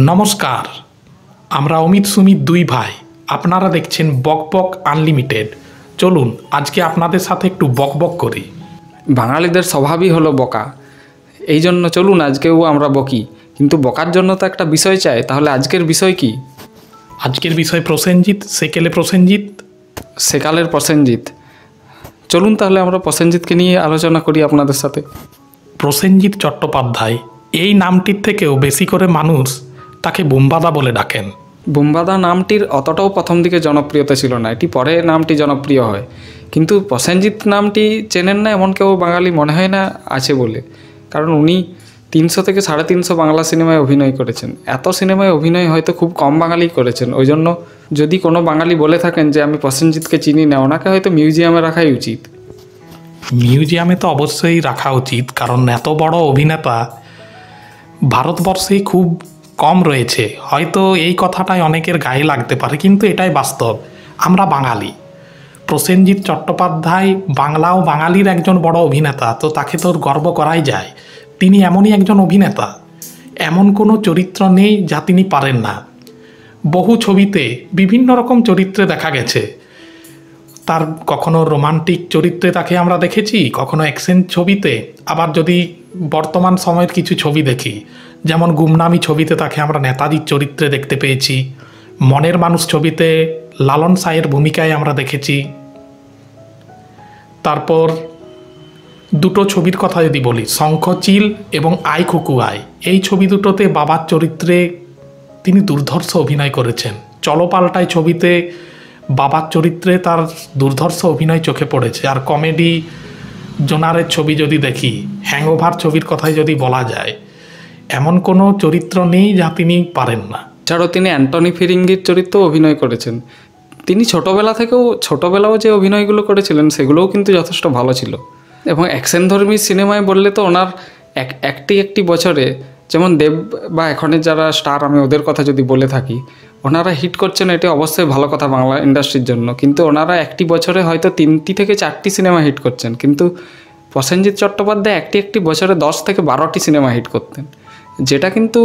নমস্কার, আমরা অমিত সুমিত দুই ভাই। আপনারা দেখছেন বকবক আনলিমিটেড। চলুন আজকে আপনাদের সাথে একটু বকবক করি। বাঙালিদের স্বভাবই হলো বকা, এই জন্য চলুন আজকেও আমরা বকি। কিন্তু বকার জন্য তো একটা বিষয় চাই, তাহলে আজকের বিষয় কি? আজকের বিষয় প্রসেনজিৎ, সেকেলে প্রসেনজিৎ, সেকালের প্রসেনজিৎ। চলুন তাহলে আমরা প্রসেনজিৎকে নিয়ে আলোচনা করি আপনাদের সাথে। প্রসেনজিৎ চট্টোপাধ্যায় এই নামটির থেকেও বেশি করে মানুষ তাকে বুম্বাদা বলে ডাকেন। বুম্বাদা নামটির অতটাও প্রথম দিকে জনপ্রিয়তা ছিল না, এটি পরে নামটি জনপ্রিয় হয়। কিন্তু প্রসেনজিৎ নামটি চেনেন না এমন কেউ বাঙালি মনে হয় না আছে বলে, কারণ উনি 300 থেকে 350 বাংলা সিনেমায় অভিনয় করেছেন। এত সিনেমায় অভিনয় হয়তো খুব কম বাঙালি করেছেন। ওই জন্য যদি কোনো বাঙালি বলে থাকেন যে আমি প্রসেনজিৎকে চিনি না, ওনাকে হয়তো মিউজিয়ামে রাখাই উচিত। মিউজিয়ামে তো অবশ্যই রাখা উচিত, কারণ এত বড় অভিনেতা ভারতবর্ষে খুব কম রয়েছে। হয়তো এই কথাটাই অনেকের গায়ে লাগতে পারে, কিন্তু এটাই বাস্তব। আমরা বাঙালি। প্রসেনজিৎ চট্টোপাধ্যায় বাংলা ও বাঙালির একজন বড় অভিনেতা, তো তাকে তো গর্ব করাই যায়। তিনি এমনই একজন অভিনেতা, এমন কোনো চরিত্র নেই যা তিনি পারেন না। বহু ছবিতে বিভিন্ন রকম চরিত্রে দেখা গেছে তার। কখনো রোমান্টিক চরিত্রে তাকে আমরা দেখেছি, কখনো অ্যাকশন ছবিতে। আবার যদি বর্তমান সময়ের কিছু ছবি দেখি, যেমন গুমনামি ছবিতে তাকে আমরা নেতাজির চরিত্রে দেখতে পেয়েছি। মনের মানুষ ছবিতে লালন সাঁইয়ের ভূমিকায় আমরা দেখেছি। তারপর দুটো ছবির কথা যদি বলি, শঙ্খচিল এবং আই খুকু আই, এই ছবি দুটোতে বাবার চরিত্রে তিনি দুর্ধর্ষ অভিনয় করেছেন। চলো পাল্টাই ছবিতে বাবার চরিত্রে তার দুর্ধর্ষ অভিনয় চোখে পড়েছে। আর কমেডি জোনারের ছবি যদি দেখি, হ্যাংওভার ছবির কথাই যদি বলা যায়, এমন কোনো চরিত্র নেই যা তিনি পারেন না। এছাড়াও তিনি অ্যান্টনি ফিরিঙ্গির চরিত্রেও অভিনয় করেছেন। তিনি ছোটোবেলাও যে অভিনয়গুলো করেছিলেন সেগুলোও কিন্তু যথেষ্ট ভালো ছিল। এবং অ্যাকশনধর্মী সিনেমায় বললে তো ওনার একটি বছরে, যেমন দেব বা এখনের যারা স্টার, আমি ওদের কথা যদি বলে থাকি, ওনারা হিট করছেন, এটি অবশ্যই ভালো কথা বাংলা ইন্ডাস্ট্রির জন্য। কিন্তু ওনারা একটি বছরে হয়তো 3টি থেকে 4টি সিনেমা হিট করছেন, কিন্তু প্রসেনজিৎ চট্টোপাধ্যায় একটি বছরে 10 থেকে 12টি সিনেমা হিট করতেন, যেটা কিন্তু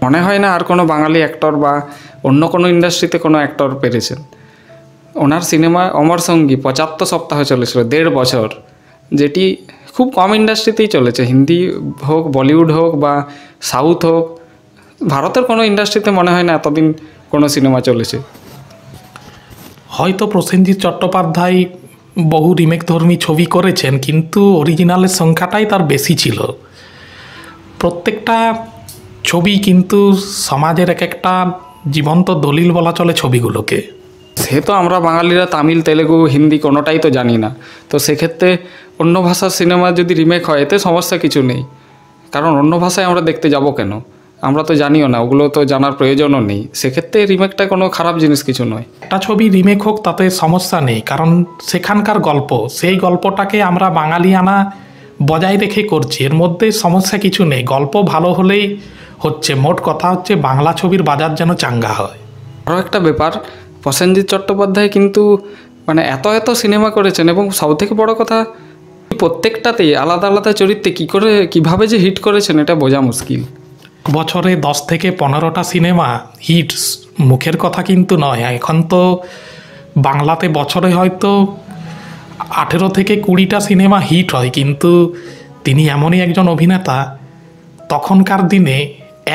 মনে হয় না আর কোনো বাঙালি অ্যাক্টর বা অন্য কোনো ইন্ডাস্ট্রিতে কোনো অ্যাক্টর পেরেছেন। ওনার সিনেমা অমর সঙ্গী 75 সপ্তাহ চলেছিল, 1.5 বছর, যেটি খুব কম ইন্ডাস্ট্রিতেই চলেছে। হিন্দি হোক, বলিউড হোক বা সাউথ হোক, ভারতের কোনো ইন্ডাস্ট্রিতে মনে হয় না এতদিন কোনো সিনেমা চলেছে। হয়তো প্রসেনজিৎ চট্টোপাধ্যায় বহু রিমেকধর্মী ছবি করেছেন, কিন্তু অরিজিনালের সংখ্যাটাই তার বেশি ছিল। প্রত্যেকটা ছবি কিন্তু সমাজের এক একটা জীবন্ত দলিল বলা চলে ছবিগুলোকে। সে তো আমরা বাঙালিরা তামিল, তেলেগু, হিন্দি কোনোটাই তো জানি না, তো সেক্ষেত্রে অন্য ভাষার সিনেমা যদি রিমেক হয় এতে সমস্যা কিছু নেই, কারণ অন্য ভাষায় আমরা দেখতে যাব কেন? আমরা তো জানিও না, ওগুলো তো জানার প্রয়োজনও নেই। সেক্ষেত্রে রিমেকটা কোনো খারাপ জিনিস কিছু নয়। একটা ছবি রিমেক হোক তাতে সমস্যা নেই, কারণ সেখানকার গল্প, সেই গল্পটাকে আমরা বাঙালিয়ানা বজায় রেখে করছি, এর মধ্যে সমস্যা কিছু নেই। গল্প ভালো হলেই হচ্ছে। মোট কথা হচ্ছে বাংলা ছবির বাজার যেন চাঙ্গা হয়। আরও একটা ব্যাপার, প্রসেনজিৎ চট্টোপাধ্যায় কিন্তু এত সিনেমা করেছেন, এবং সবথেকে বড় কথা, প্রত্যেকটাতেই আলাদা আলাদা চরিত্রে কীভাবে যে হিট করেছেন এটা বোঝা মুশকিল। বছরে 10 থেকে 15টা সিনেমা হিট মুখের কথা কিন্তু নয়। এখন তো বাংলাতে বছরে হয়তো 18 থেকে 20টা সিনেমা হিট হয়, কিন্তু তিনি এমনই একজন অভিনেতা, তখনকার দিনে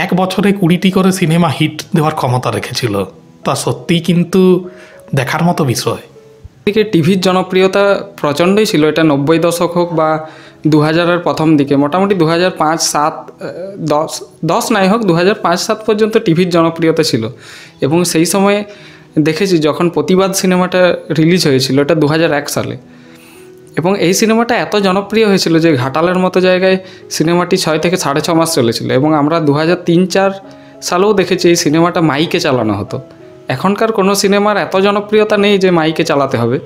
এক বছরে 20টি করে সিনেমা হিট দেওয়ার ক্ষমতা রেখেছিল। তা সত্যিই কিন্তু দেখার মতো বিষয়। দিকে টিভির জনপ্রিয়তা প্রচণ্ডই ছিল। এটা 90 দশক হোক বা 2000-এর প্রথম দিকে, মোটামুটি 2005-7-10 নাই হোক, 2005-7 পর্যন্ত টিভির জনপ্রিয়তা ছিল। এবং সেই সময়ে দেখেছি যখন প্রতিবাদ সিনেমাটা রিলিজ হয়েছিল, এটা 2001 সালে, এবং এই সিনেমাটা এত জনপ্রিয় হয়েছিল যে ঘাটালের মতো জায়গায় সিনেমাটি 6 থেকে 6.5 মাস চলেছিল। এবং আমরা 2003-4 সালেও দেখেছি এই সিনেমাটা মাইকে চালানো হতো। এখনকার কোনো সিনেমার এত জনপ্রিয়তা নেই যে মাইকে চালাতে হবে।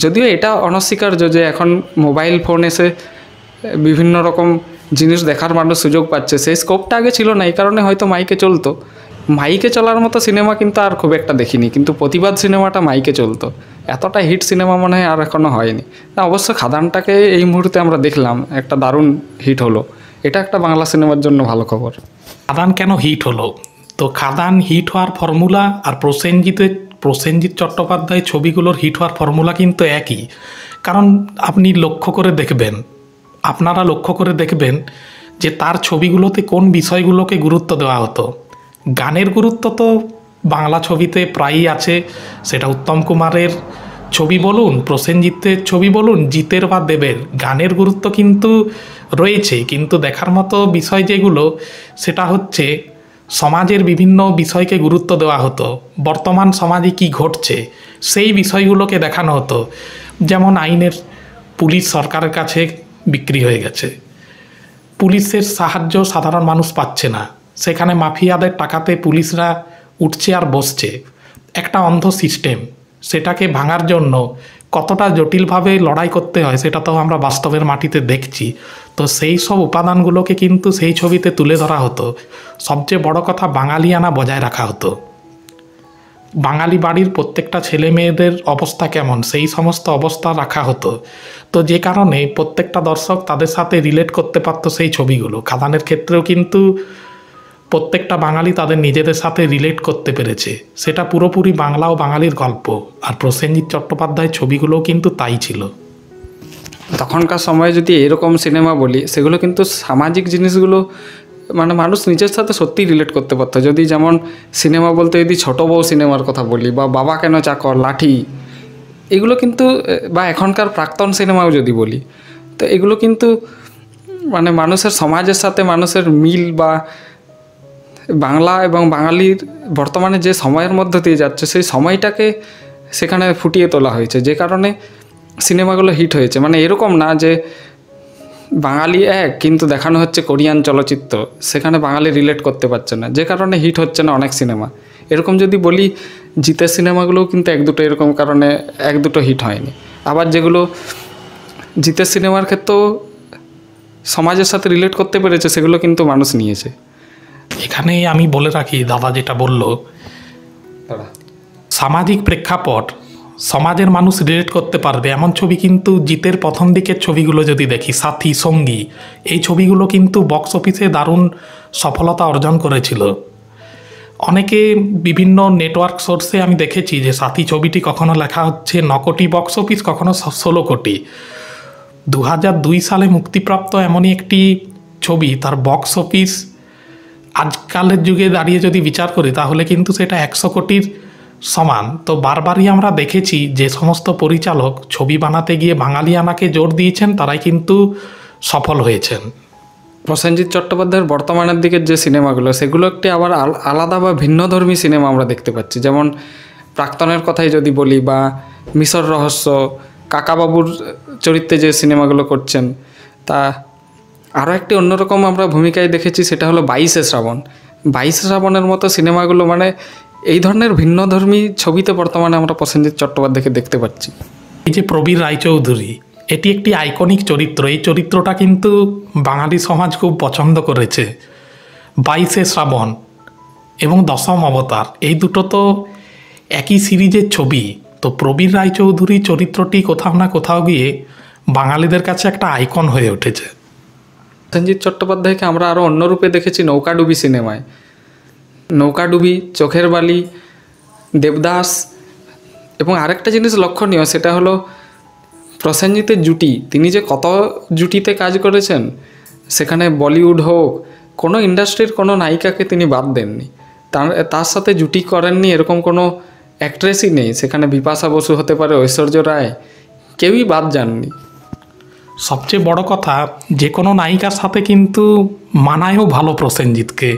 যদিও এটা অনস্বীকার্য যে এখন মোবাইল ফোন এসে বিভিন্ন রকম জিনিস দেখার মানুষ সুযোগ পাচ্ছে, সেই স্কোপটা আগে ছিল না, এই কারণে হয়তো মাইকে চলতো। মাইকে চলার মতো সিনেমা কিন্তু আর খুব একটা দেখিনি, কিন্তু প্রতিবাদ সিনেমাটা মাইকে চলতো। এতটা হিট সিনেমা মনে হয় আর এখনও হয়নি। অবশ্য খাদানটাকে এই মুহূর্তে আমরা দেখলাম, একটা দারুণ হিট হলো। এটা একটা বাংলা সিনেমার জন্য ভালো খবর। খাদান কেন হিট হলো তো খাদান হিট হওয়ার ফর্মুলা আর প্রসেনজিৎ চট্টোপাধ্যায় ছবিগুলোর হিট হওয়ার ফর্মুলা কিন্তু একই। কারণ আপনি আপনারা লক্ষ্য করে দেখবেন যে তার ছবিগুলোতে কোন বিষয়গুলোকে গুরুত্ব দেওয়া হতো। গানের গুরুত্ব তো বাংলা ছবিতে প্রায়ই আছে, সেটা উত্তম কুমারের ছবি বলুন, প্রসেনজিতের ছবি বলুন, জিতের বা দেবের, গানের গুরুত্ব কিন্তু রয়েছে। কিন্তু দেখার মতো বিষয় যেগুলো, সেটা হচ্ছে সমাজের বিভিন্ন বিষয়কে গুরুত্ব দেওয়া হতো। বর্তমান সমাজে কি ঘটছে সেই বিষয়গুলোকে দেখানো হতো। যেমন পুলিশ সরকারের কাছে বিক্রি হয়ে গেছে, পুলিশের সাহায্য সাধারণ মানুষ পাচ্ছে না, সেখানে মাফিয়াদের টাকাতে পুলিশরা উঠছে আর বসছে। একটা অন্ধ সিস্টেম, সেটাকে ভাঙার জন্য কতটা জটিলভাবে লড়াই করতে হয় সেটা তো আমরা বাস্তবের মাটিতে দেখছি। তো সেই সব উপাদানগুলোকে কিন্তু সেই ছবিতে তুলে ধরা হতো। সবচেয়ে বড় কথা, বাঙালিয়ানা বজায় রাখা হতো। বাঙালি বাড়ির প্রত্যেকটা ছেলে মেয়েদের অবস্থা কেমন সেই সমস্ত অবস্থা রাখা হতো। তো যে কারণে প্রত্যেকটা দর্শক তাদের সাথে রিলেট করতে পারতো সেই ছবিগুলো। খাদানের ক্ষেত্রেও কিন্তু প্রত্যেকটা বাঙালি তাদের নিজেদের সাথে রিলেট করতে পেরেছে। সেটা পুরোপুরি বাংলা ও বাঙালির গল্প। আর প্রসেনজিৎ চট্টোপাধ্যায়ের ছবিগুলোও কিন্তু তাই ছিল। তখনকার সময়ে যদি এরকম সিনেমা বলি, সেগুলো কিন্তু সামাজিক জিনিসগুলো মানে মানুষ নিজের সাথে সত্যিই রিলেট করতে পারতো। যদি যেমন সিনেমা বলতে যদি ছোট বউ সিনেমার কথা বলি, বা বাবা কেন চাকর, লাঠি, এগুলো কিন্তু, বা এখনকার প্রাক্তন সিনেমাও যদি বলি, তো এগুলো কিন্তু মানে মানুষের সমাজের সাথে মানুষের মিল, বা বাংলা এবং বাঙালির বর্তমানে যে সময়ের মধ্যে দিয়ে যাচ্ছে সেই সময়টাকে সেখানে ফুটিয়ে তোলা হয়েছে, যে কারণে সিনেমাগুলো হিট হয়েছে। মানে এরকম না যে বাঙালি এক কিন্তু দেখানো হচ্ছে কোরিয়ান চলচ্চিত্র, সেখানে বাঙালি রিলেট করতে পারছে না, যে কারণে হিট হচ্ছে না অনেক সিনেমা। এরকম যদি বলি, জিতের সিনেমাগুলোও কিন্তু এক দুটো এরকম কারণে এক দুটো হিট হয়নি। আবার যেগুলো জিতের সিনেমার ক্ষেত্রেও সমাজের সাথে রিলেট করতে পেরেছে, সেগুলো কিন্তু মানুষ নিয়েছে। এখানেই আমি বলে রাখি, দাদা যেটা বলল, সামাজিক প্রেক্ষাপট, সমাজের মানুষ রিলেট করতে পারবে এমন ছবি কিন্তু জিতের প্রথম দিকের ছবিগুলো যদি দেখি, সাথী, সঙ্গী, এই ছবিগুলো কিন্তু বক্স অফিসে দারুণ সফলতা অর্জন করেছিল। অনেকে বিভিন্ন নেটওয়ার্ক সোর্সে আমি দেখেছি যে সাথী ছবিটি কখনো লেখা হচ্ছে 9 কোটি বক্স অফিস, কখনো 16 কোটি। 2002 সালে মুক্তিপ্রাপ্ত এমনই একটি ছবি, তার বক্স অফিস আজকালের যুগে দাঁড়িয়ে যদি বিচার করি তাহলে কিন্তু সেটা 100 কোটির সমান। তো বারবারই আমরা দেখেছি যে সমস্ত পরিচালক ছবি বানাতে গিয়ে বাঙালিয়ানাকে জোর দিয়েছেন, তারাই কিন্তু সফল হয়েছেন। প্রসেনজিৎ চট্টোপাধ্যায়ের বর্তমানের দিকের যে সিনেমাগুলো, সেগুলো একটি আবার আলাদা বা ভিন্নধর্মী সিনেমা আমরা দেখতে পাচ্ছি। যেমন প্রাক্তনের কথাই যদি বলি, বা মিশর রহস্য, কাকাবাবুর চরিত্রে যে সিনেমাগুলো করছেন, তা আরও একটি অন্যরকম আমরা ভূমিকায় দেখেছি, সেটা হলো 22শে শ্রাবণ। 22শে শ্রাবণের মতো সিনেমাগুলো, মানে এই ধরনের ভিন্নধর্মী ছবিতে বর্তমানে আমরা প্রসেনজিৎ চট্টোপাধ্যায়কে দেখতে পাচ্ছি। এই যে প্রবীর রায়চৌধুরী, এটি একটি আইকনিক চরিত্র। এই চরিত্রটা কিন্তু বাঙালি সমাজ খুব পছন্দ করেছে। 22শে শ্রাবণ এবং দশম অবতার, এই দুটো তো একই সিরিজের ছবি। তো প্রবীর রায়চৌধুরী চরিত্রটি কোথাও না কোথাও গিয়ে বাঙালিদের কাছে একটা আইকন হয়ে উঠেছে। প্রসেনজিৎ চট্টোপাধ্যায়কে আমরা আরও অন্য রূপে দেখেছি নৌকাডুবি সিনেমায়। নৌকাডুবি, চোখের বালি, দেবদাস, এবং আরেকটা জিনিস লক্ষণীয়, সেটা হলো প্রসেনজিতের জুটি। তিনি যে কত জুটিতে কাজ করেছেন, সেখানে বলিউড হোক, কোনো ইন্ডাস্ট্রির কোনো নায়িকাকে তিনি বাদ দেননি। তার সাথে জুটি করেননি এরকম কোনো অ্যাক্ট্রেসই নেই। সেখানে বিপাশা বসু হতে পারে, ঐশ্বর্য রায়, কেউই বাদ যাননি। সবচেয়ে বড় কথা, যে কোনো নায়িকার সাথে কিন্তু মানায়ও ভালো প্রসেনজিৎকে।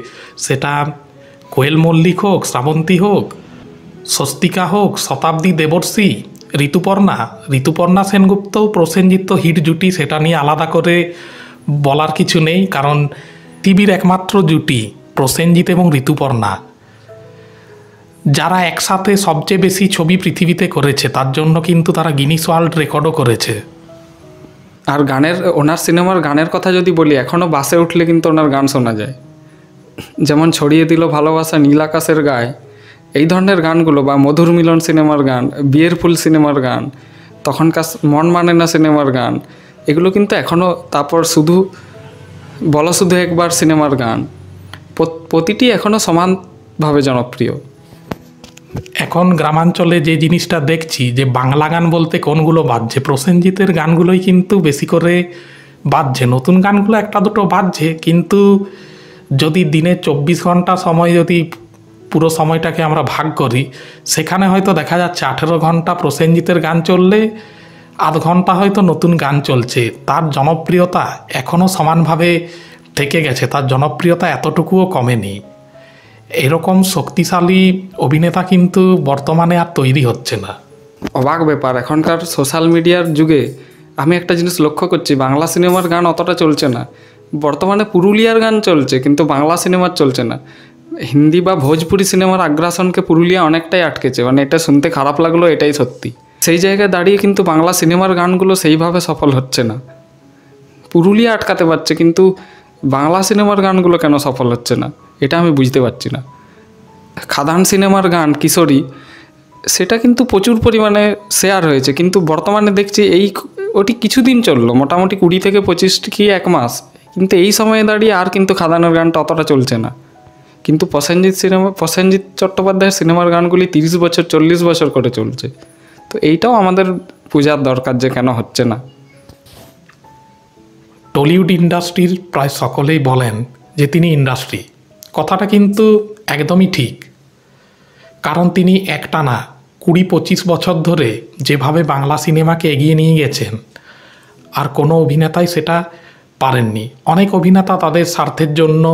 সেটা কোয়েল মল্লিক হোক, শ্রাবন্তী হোক, স্বস্তিকা হোক, শতাব্দী দেবর্ষী, ঋতুপর্ণা সেনগুপ্ত, প্রসেনজিৎ তো হিট জুটি, সেটা নিয়ে আলাদা করে বলার কিছু নেই। কারণ টিভির একমাত্র জুটি প্রসেনজিৎ এবং ঋতুপর্ণা, যারা একসাথে সবচেয়ে বেশি ছবি পৃথিবীতে করেছে, তার জন্য কিন্তু তারা গিনিস ওয়ার্ল্ড রেকর্ডও করেছে। আর ওনার সিনেমার গানের কথা যদি বলি, এখনও বাসে উঠলে কিন্তু ওনার গান শোনা যায়। যেমন ছড়িয়ে দিল ভালোবাসা, নীল আকাশের গায়ে, এই ধরনের গানগুলো, বা মধুর মিলন সিনেমার গান, বিয়ের ফুল সিনেমার গান, তখনকার মন মানে না সিনেমার গান, এগুলো কিন্তু এখনও, তারপর শুধু একবার সিনেমার গান, প্রতিটি এখনও সমান ভীষণভাবে জনপ্রিয়। এখন গ্রামাঞ্চলে যে জিনিসটা দেখছি যে বাংলা গান বলতে কোনগুলো বাজছে, প্রসেনজিতের গানগুলোই কিন্তু বেশি করে বাজছে। নতুন গানগুলো একটা দুটো বাজছে, কিন্তু যদি দিনে 24 ঘন্টা সময় যদি পুরো সময়টাকে আমরা ভাগ করি, সেখানে হয়তো দেখা যাচ্ছে 18 ঘন্টা প্রসেনজিতের গান চললে আধ ঘন্টা হয়তো নতুন গান চলছে। তার জনপ্রিয়তা এখনও সমানভাবে থেকে গেছে, তার জনপ্রিয়তা এতটুকুও কমেনি। এরকম শক্তিশালী অভিনেতা কিন্তু বর্তমানে আর তৈরি হচ্ছে না। অবাক ব্যাপার, এখনকার সোশ্যাল মিডিয়ার যুগে আমি একটা জিনিস লক্ষ্য করছি, বাংলা সিনেমার গান অতটা চলছে না। বর্তমানে পুরুলিয়ার গান চলছে, কিন্তু বাংলা সিনেমার চলছে না। হিন্দি বা ভোজপুরি সিনেমার আগ্রাসনকে পুরুলিয়া অনেকটাই আটকেছে, মানে এটা শুনতে খারাপ লাগলো, এটাই সত্যি। সেই জায়গায় দাঁড়িয়ে কিন্তু বাংলা সিনেমার গানগুলো সেইভাবে সফল হচ্ছে না। পুরুলিয়া আটকাতে পারছে, কিন্তু বাংলা সিনেমার গানগুলো কেন সফল হচ্ছে না এটা আমি বুঝতে পারছি না। খাদান সিনেমার গান কিশোরী, সেটা কিন্তু প্রচুর পরিমাণে শেয়ার হয়েছে, কিন্তু বর্তমানে দেখছি ওটি কিছুদিন চললো, মোটামুটি 20 থেকে 25 কি 1 মাস, কিন্তু এই সময়ে দাঁড়িয়ে আর কিন্তু খাদানের গানটা অতটা চলছে না। কিন্তু প্রসেনজিৎ চট্টোপাধ্যায়ের সিনেমার গানগুলি 30 বছর 40 বছর করে চলছে। তো এইটাও আমাদের বোঝার দরকার যে কেন হচ্ছে না। টলিউড ইন্ডাস্ট্রির প্রায় সকলেই বলেন যে তিনি ইন্ডাস্ট্রি, কথাটা কিন্তু একদমই ঠিক। কারণ তিনি একটানা 20-25 বছর ধরে যেভাবে বাংলা সিনেমাকে এগিয়ে নিয়ে গেছেন, আর কোনো অভিনেতাই সেটা পারেননি। অনেক অভিনেতা তাদের স্বার্থের জন্য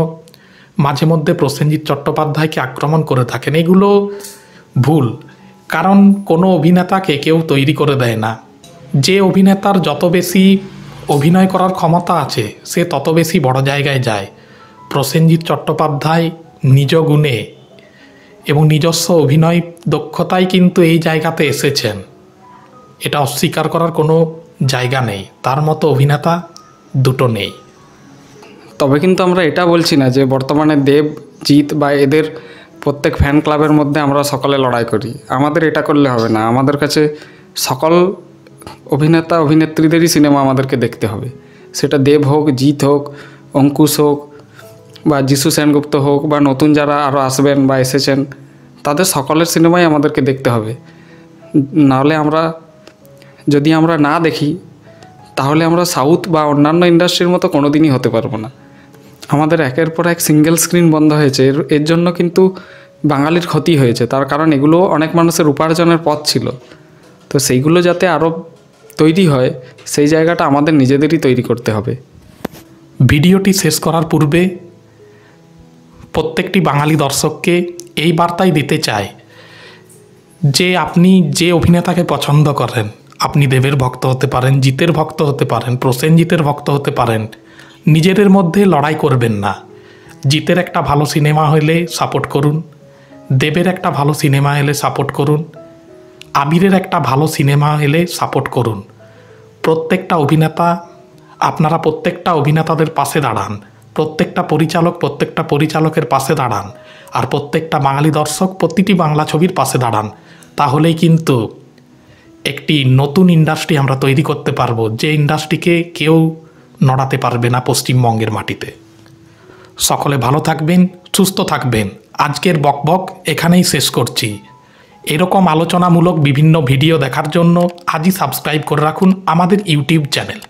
মাঝে মধ্যে প্রসেনজিৎ চট্টোপাধ্যায়কে আক্রমণ করে থাকেন, এগুলো ভুল। কারণ কোনো অভিনেতাকে কেউ তৈরি করে দেয় না। যে অভিনেতার যত বেশি অভিনয় করার ক্ষমতা আছে সে তত বেশি বড় জায়গায় যায়। প্রসেনজিৎ চট্টোপাধ্যায় নিজ গুণে এবং নিজস্ব অভিনয় দক্ষতায় কিন্তু এই জায়গাতে এসেছেন, এটা অস্বীকার করার কোনো জায়গা নেই। তার মতো অভিনেতা দুটো নেই। তবে কিন্তু আমরা এটা বলছি না যে বর্তমানে দেব, জিৎ বা এদের প্রত্যেক ফ্যান ক্লাবের মধ্যে আমরা সকলে লড়াই করি। আমাদের এটা করলে হবে না। আমাদের কাছে সকল অভিনেতা অভিনেত্রীদেরই সিনেমা আমাদেরকে দেখতে হবে। সেটা দেব হোক, জিৎ হোক, অঙ্কুশ হোক, বা যিশু সেনগুপ্ত হোক, বা নতুন যারা আরও আসবেন বা এসেছেন, তাদের সকলের সিনেমাই আমাদেরকে দেখতে হবে। নাহলে যদি আমরা না দেখি, তাহলে আমরা সাউথ বা অন্যান্য ইন্ডাস্ট্রির মতো কোনো দিনই হতে পারবো না। আমাদের একের পর এক সিঙ্গেল স্ক্রিন বন্ধ হয়েছে, এর জন্য কিন্তু বাঙালির ক্ষতি হয়েছে। তার কারণ এগুলো অনেক মানুষের উপার্জনের পথ ছিল। তো সেইগুলো যাতে আরও তৈরি হয়, সেই জায়গাটা আমাদের নিজেদেরই তৈরি করতে হবে। ভিডিওটি শেষ করার পূর্বে প্রত্যেকটি বাঙালি দর্শককে এই বার্তাই দিতে চাই যে আপনি যে অভিনেতাকে পছন্দ করেন, আপনি দেবের ভক্ত হতে পারেন, জিতের ভক্ত হতে পারেন, প্রসেনজিতের ভক্ত হতে পারেন, নিজেদের মধ্যে লড়াই করবেন না। জিতের একটা ভালো সিনেমা হলে সাপোর্ট করুন, দেবের একটা ভালো সিনেমা এলে সাপোর্ট করুন, আবিরের একটা ভালো সিনেমা এলে সাপোর্ট করুন। প্রত্যেকটা অভিনেতা, আপনারা প্রত্যেকটা অভিনেতাদের পাশে দাঁড়ান, প্রত্যেকটা পরিচালকের পাশে দাঁড়ান, আর প্রত্যেকটা বাঙালি দর্শক প্রতিটি বাংলা ছবির পাশে দাঁড়ান। তাহলেই কিন্তু একটি নতুন ইন্ডাস্ট্রি আমরা তৈরি করতে পারবো, যে ইন্ডাস্ট্রিকে কেউ নড়াতে পারবে না পশ্চিমবঙ্গের মাটিতে। সকলে ভালো থাকবেন, সুস্থ থাকবেন। আজকের বকবক এখানেই শেষ করছি। এরকম আলোচনামূলক বিভিন্ন ভিডিও দেখার জন্য আজই সাবস্ক্রাইব করে রাখুন আমাদের ইউটিউব চ্যানেল।